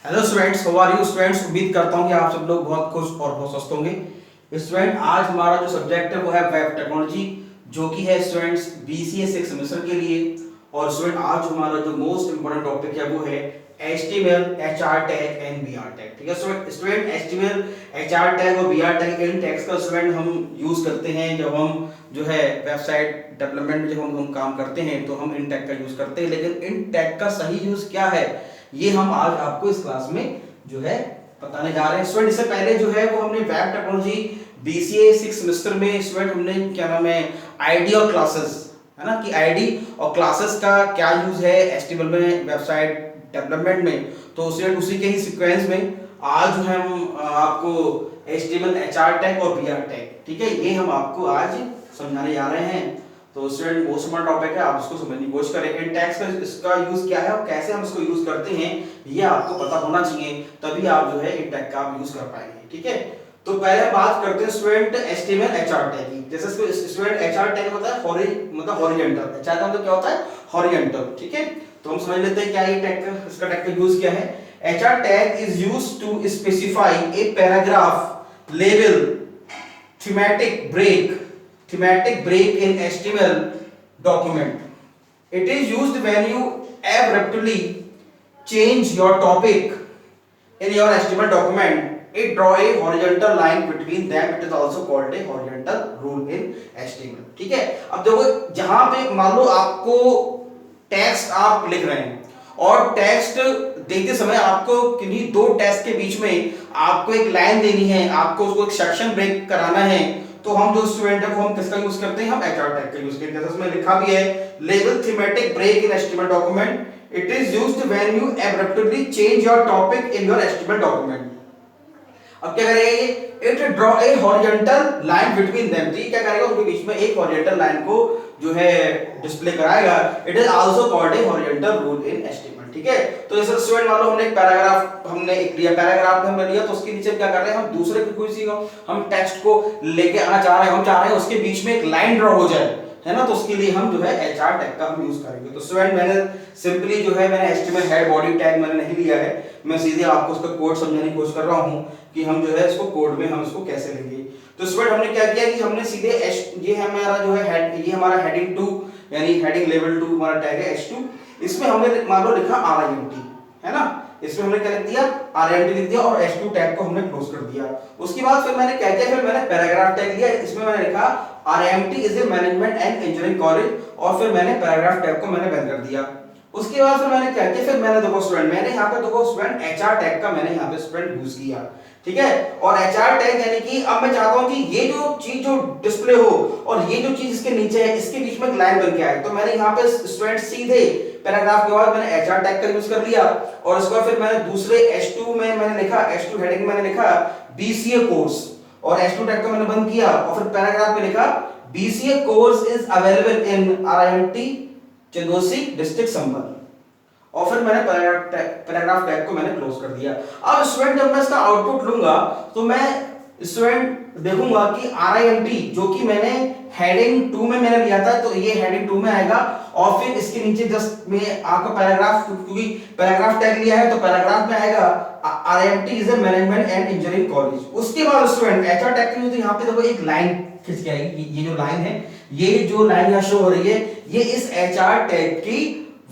Hello students, how are you students. उम्मीद करता हूँ कि आप सब लोग बहुत खुश और बहुत स्वस्थ होंगे। स्टूडेंट, आज हमारा जो सब्जेक्ट है वो है वेब टेक्नोलॉजी, जो कि है स्टूडेंट्स बीसीए 6 सेमेस्टर के लिए। और स्टूडेंट, आज हमारा जो मोस्ट इंपोर्टेंट टॉपिक है वो है HTML, HR tag and BR tag. ठीक है स्टूडेंट, HTML, HR टैग और BR टैग, इन टैग्स का स्टूडेंट हम यूज करते हैं जब हम जो है वेबसाइट डेवलपमेंट में जब हम काम करते हैं तो हम इन टैग का यूज करते हैं। लेकिन इन टैग का सही यूज क्या है, ये हम आज आपको इस क्लास में जो है बताने जा रहे हैं। स्टूडेंट, इससे पहले जो है वो हमने वेब टेक्नोलॉजी बीसीए 6 सेमेस्टर में स्टूडेंट हमने क्या नाम है आईडी और क्लासेस, है ना, कि आईडी और क्लासेस का क्या यूज है एचटीएमएल में वेबसाइट डेवलपमेंट में। तो स्टूडेंट, उसी के ही सीक्वेंस में आज जो है हम आपको HTML, HR टैग और BR टैग, ठीक है, ये हम आपको आज समझाने जा रहे हैं। तो स्टूडेंट, मोस्ट इंपॉर्टेंट टॉपिक है, आप इसको समझने की कोशिश करें। इन टैग्स का इसका यूज क्या है और कैसे हम इसको यूज करते हैं, ये आपको पता होना चाहिए, तभी आप जो है इन टैग का यूज कर पाएंगे। ठीक है, तो पहले बात करते हैं स्टूडेंट HTML, HR टैग की। जैसे स्टूडेंट HR टैग होता है मतलब हॉरिजॉन्टल, HR का मतलब क्या होता है हॉरिजॉन्टल। ठीक है, तो हम समझ लेते हैं क्या ये टैग का, इसका टैग का यूज क्या है। HR tag is used to specify a paragraph, label, thematic break in HTML document. It is used when you abruptly change your topic in your HTML document. It draw a horizontal line between them. It is also called a horizontal rule in HTML. ठीक है, अब देखो, जहां पे मान लो आपको text आप लिख रहे हैं और टेक्स्ट देखते समय आपको किन्हीं दो टेक्स्ट के बीच में आपको एक लाइन देनी है, आपको उसको एक सेक्शन ब्रेक कराना है, तो हम जो स्टूडेंट है वो हम किसका यूज करते हैं, हम HR टैग का यूज करते हैं। जैसे उसमें लिखा भी है label thematic break in HTML document, it is used when you abruptly change your topic in your HTML document. अब क्या करेगा ये, it draw a horizontal line between them. ठीक, क्या करेगा, उनके बीच में एक हॉरिजॉन्टल लाइन को जो है डिस्प्ले कराएगा। It is also called a horizontal rule in HTML। ठीक है, तो जैसे स्टूडेंट मान लो हमने एक पैराग्राफ हमने एक लिया, पैराग्राफ हमने लिया, तो उसके नीचे क्या कर रहे हैं, हम दूसरे कोई सी हम टेक्स्ट को लेके आना चाह रहे हैं, हम चाह रहे हैं उसके बीच में एक लाइन ड्रॉ हो जाए, है ना, तो उसके लिए हम जो है HR टैग का हम यूज करेंगे। तो स्टूडेंट, मैंने सिंपली जो है मैंने HTML हेड बॉडी टैग मैंने नहीं लिया है, मैं सीधे आपको उसका कोड समझाने की कोशिश कर रहा हूं कि हम जो है इसको कोड में हम इसको कैसे लेंगे। तो स्टूडेंट, हमने क्या किया कि हमने सीधे ये हमारा जो है हेड, ये हमारा हेडिंग 2 यानी हेडिंग लेवल 2 हमारा टैग है H2, इसमें हमने मान लो लिखा RIMT, है ना, इसमें हमने क्या लिख दिया RIMT लिख दिया और H2 टैग को हमने क्लोज कर दिया। उसके बाद फिर मैंने क्या किया, फिर मैंने पैराग्राफ टैग लिया, इसमें मैंने लिखा RIMT is a management and engineering college, और फिर मैंने पैराग्राफ टैग को मैंने बंद कर दिया। उसके बाद फिर मैंने क्या किया, फिर मैंने देखो स्टूडेंट, मैंने यहाँ पे देखो स्टूडेंट HR टैग का मैंने यहाँ पे स्टूडेंट यूज किया। ठीक है, और HR टैग यानी कि अब मैं चाहता हूं कि ये जो चीज जो डिस्प्ले हो और ये जो चीज इसके नीचे है इसके बीच में एक लाइन बन के आए, तो मैंने यहाँ पे स्टूडेंट सीधे पैराग्राफ के बाद मैंने HR टैग का यूज कर लिया, और उसके बाद फिर मैंने दूसरे H2 में मैंने लिखा, H2 हेडिंग में मैंने लिखा BCA कोर्स, और H2 टैग को मैंने बंद किया, और फिर पैराग्राफ में लिखा BCA course is available in RIMT Chandausi district Sambhal, और फिर मैंने पैराग्राफ टैग को मैंने क्लोज कर दिया। अब स्टूडेंट, जब मैं इसका आउटपुट लूंगा तो मैं स्टूडेंट देखूंगा कि RIMT जो कि मैंने हेडिंग 2 में मैंने लिया था, तो ये हेडिंग 2 में आएगा, और फिर इसके नीचे जस्ट में आपका पैराग्राफ, क्योंकि पैराग्राफ टैग लिया है तो पैराग्राफ में आएगा RIMT is a management and engineering college. उसके बाद स्टूडेंट HR टैग के लिए, तो यहाँ पे देखो एक लाइन खिंच के आएगी, ये जो लाइन है, ये जो लाइन यहाँ शो हो रही है, ये इस HR टैग की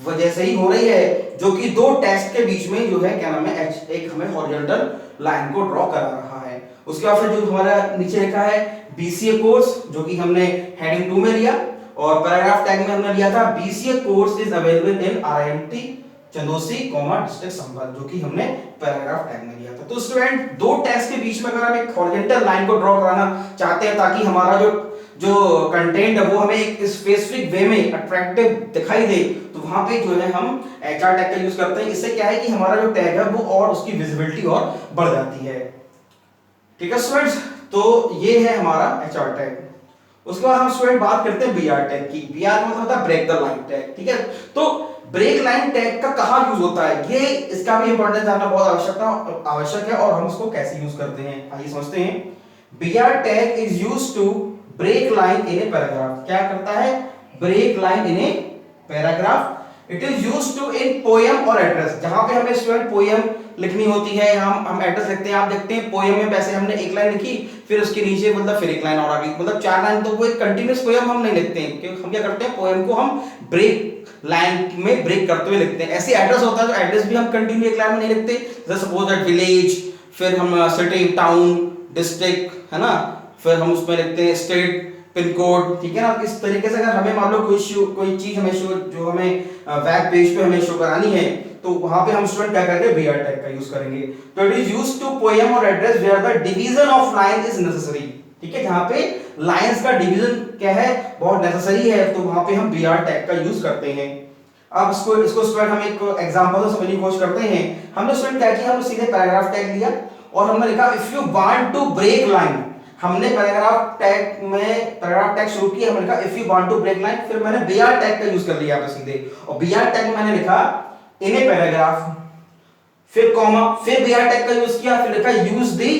वजह से ही हो रही है, जो कि दो टेक्स्ट के बीच में जो है क्या नाम है एक हमें हॉरिजॉन्टल लाइन को ड्रॉ करा रहा है। उसके बाद फिर जो हमारा नीचे लिखा है BCA कोर्स, जो कि हमने हेडिंग 2 में लिया, और पैराग्राफ टैग में हमने लिया था BCA course is available in RIMT Chandausi district Sambhal, जो कि हमने पैराग्राफ टैग में लिया था। तो स्टूडेंट, दो टेक्स्ट के बीच में अगर हम एक हॉरिजॉन्टल लाइन को ड्रॉ कराना चाहते हैं ताकि हमारा जो कंटेंट है वो हमें एक स्पेसिफिक वे में अट्रैक्टिव दिखाई दे, तो वहां पे जो है हम HR टैग का यूज करते हैं। इससे क्या है कि हमारा जो टैग है वो और उसकी विजिबिलिटी और बढ़ जाती है। ठीक है स्टूडेंट्स, तो ये है हमारा HR टैग। उसके बाद हम स्टूडेंट बात करते हैं BR टैग की। BR का मतलब होता है ब्रेक द लाइन टैग। ठीक है, तो ब्रेक लाइन टैग का कहां यूज होता है, ये इसका भी इंपॉर्टेंस जानना बहुत आवश्यक है, और हम उसको कैसे यूज करते हैं आइए समझते हैं। BR tag is used to break line in a paragraph. क्या करता है, break line in a paragraph, it is used to in poem और एड्रेस, जहां पे हमें स्टूडेंट पोएम लिखनी होती है, हम एड्रेस लिखते हैं। आप देखते हैं पोएम में वैसे हमने एक लाइन लिखी, फिर उसके नीचे मतलब फिर एक लाइन और आ गई, मतलब 4 लाइन, तो वो एक कंटीन्यूअस पोएम हम नहीं लिखते हैं, क्योंकि हम क्या करते हैं पोएम को हम ब्रेक लाइन में ब्रेक करते हुए लिखते हैं। ऐसे एड्रेस होता है तो एड्रेस भी हम कंटिन्यू एक लाइन में नहीं लिखते, जैसे सपोज दैट विलेज, फिर हम सिटी, टाउन, डिस्ट्रिक्ट, है ना, फिर हम उसमें लिखते हैं स्टेट, पिन कोड, ठीक है ना। इस तरीके से अगर हमें मान लो कोई चीज हमें शो, जो हमें वेब पेज पे हमें शो करानी है, तो वहां पे हम स्टूडेंट क्या करेंगे, बीआर टैग का यूज करेंगे। तो it is used to poem और address where the division of line is necessary, ठीक है, जहां पे लाइंस का डिवीजन क्या है, बहुत नेसेसरी है, तो वहां पे हम बीआर टैग का यूज करते हैं। अब इसको स्टूडेंट हम एक एग्जांपल से समझने की कोशिश करते हैं। हमने स्टूडेंट क्या किया, हमने सीधे पैराग्राफ टैग लिया और हमने लिखा if you want to break line. हमने पैराग्राफ टैग शुरू किया, हमने लिखा if you want to break line, फिर मैंने बीआर टैग का यूज कर लिया पे सीधे, और बीआर टैग में मैंने लिखा इन ए पैराग्राफ, फिर कॉमा, फिर बीआर टैग का यूज किया, फिर लिखा यूज द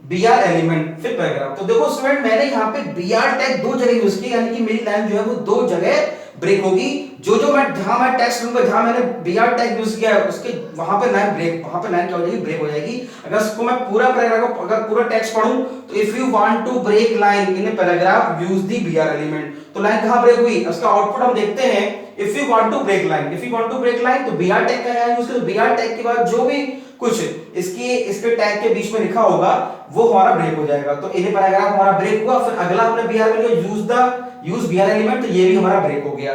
बीआर एलिमेंट, फिर पैराग्राफ। तो देखो स्टूडेंट मैंने यहाँ पे बीआर टैग 2 जगह यूज किया, यानी कि मेरी लाइन जो है वो 2 जगह ब्रेक होगी। जहां मैं टेक्स्ट लूंगा, जहां मैंने बीआर टैग यूज किया है उसके वहां पे लाइन ब्रेक, वहां पे लाइन क्या हो जाएगी, ब्रेक हो जाएगी। अगर इसको मैं पूरा पैराग्राफ, अगर पूरा टेक्स्ट पढूं तो if you want to break line in a paragraph use the BR element, तो लाइन कहां ब्रेक हुई, उसका आउटपुट हम देखते हैं if you want to break line. If you want to break line तो बीआर टैग का यहां यूज करें, बीआर टैग के बाद जो भी कुछ इसके टैग के बीच में लिखा होगा वो हमारा ब्रेक हो जाएगा। तो इन पैराग्राफ हमारा ब्रेक हुआ, फिर अगला हमने बीआर में यूज बीआर एलिमेंट, तो ये भी हमारा ब्रेक हो गया,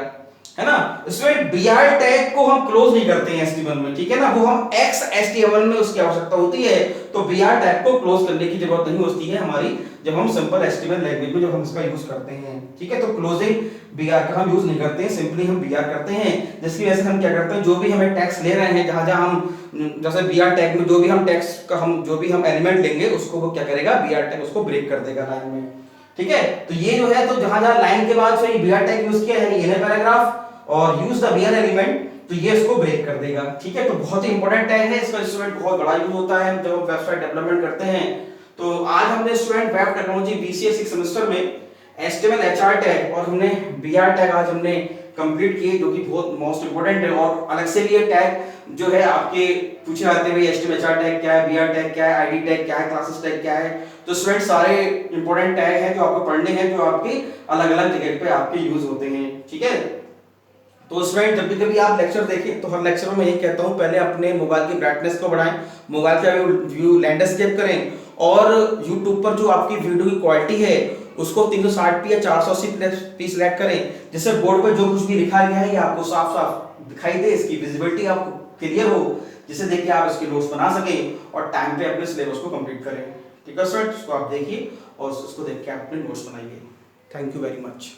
है ना। इसमें बीआर टैग को हम क्लोज नहीं करते हैं एचटीएमएल में, ठीक है ना, वो हम एक्स एचटीएमएल में उसकी आवश्यकता होती है, तो बीआर टैग को क्लोज करने की जरूरत नहीं होती है हमारी, जब हम सिंपल एचटीएमएल लैंग्वेज में जब हम इसका यूज करते हैं, ठीक है। तो क्लोजिंग बीआर का हम यूज नहीं करते हैं, सिंपली हम बीआर करते हैं। जिसकी वजह से हम क्या करते हैं, जो भी हमें टैक्स ले रहे हैं, जहां जहां हम जैसे बीआर टैग में जो भी हम टैक्स का जो भी हम एलिमेंट लेंगे उसको वो क्या करेगा, बीआर टैग उसको ब्रेक कर देगा लाइन में, ठीक है। तो ये जो है, तो जहां जहां लाइन के बाद फिर बीआर टैग यूज किया, यानी इन पैराग्राफ और यूज द बीआर एलिमेंट, तो ये इसको ब्रेक कर देगा, ठीक है। तो बहुत ही इंपॉर्टेंट टैग है, इसका स्टूडेंट बहुत बड़ा यूज होता है जब हम वेबसाइट डेवलपमेंट करते हैं। तो आज हमने student web technology BCA 6 semester में एचटीएमएल एचआर टैग और हमने बीआर टैग आज हमने कंप्लीट किए, जो कि बहुत मोस्ट इंपोर्टेंट है। और अलग से भी ये टैग जो है आपके पूछे जाते हैं, एचटीएमएल एचआर टैग क्या है, बीआर टैग क्या है, आईडी टैग क्या है, क्लासेस टैग क्या है। तो स्टूडेंट सारे इंपॉर्टेंट टैग हैं जो आपको पढ़ने हैं, जो आपके अलग-अलग जगह पे आपके यूज होते हैं, ठीक है। तो स्टूडेंट जब भी कभी आप लेक्चर देखें तो हर लेक्चर में मैं यही कहता हूं, पहले अपने मोबाइल की ब्राइटनेस को बढ़ाएं, मोबाइल का व्यू लैंडस्केप करें, और YouTube पर जो आपकी वीडियो की क्वालिटी है उसको 360p या 480p सिलेक्ट करें, जिससे बोर्ड पर जो कुछ भी लिखा गया है ये आपको साफ-साफ दिखाई दे, इसकी विजिबिलिटी आपको क्लियर हो, जिससे देखिए आप इसके नोट्स बना सकें और टाइम पे अपने सिलेबस को कंप्लीट करें, ठीक है स्टूडेंट। इसको आप देखिए और उसको देख के आप अपने नोट्स बनाइए। Thank you very much.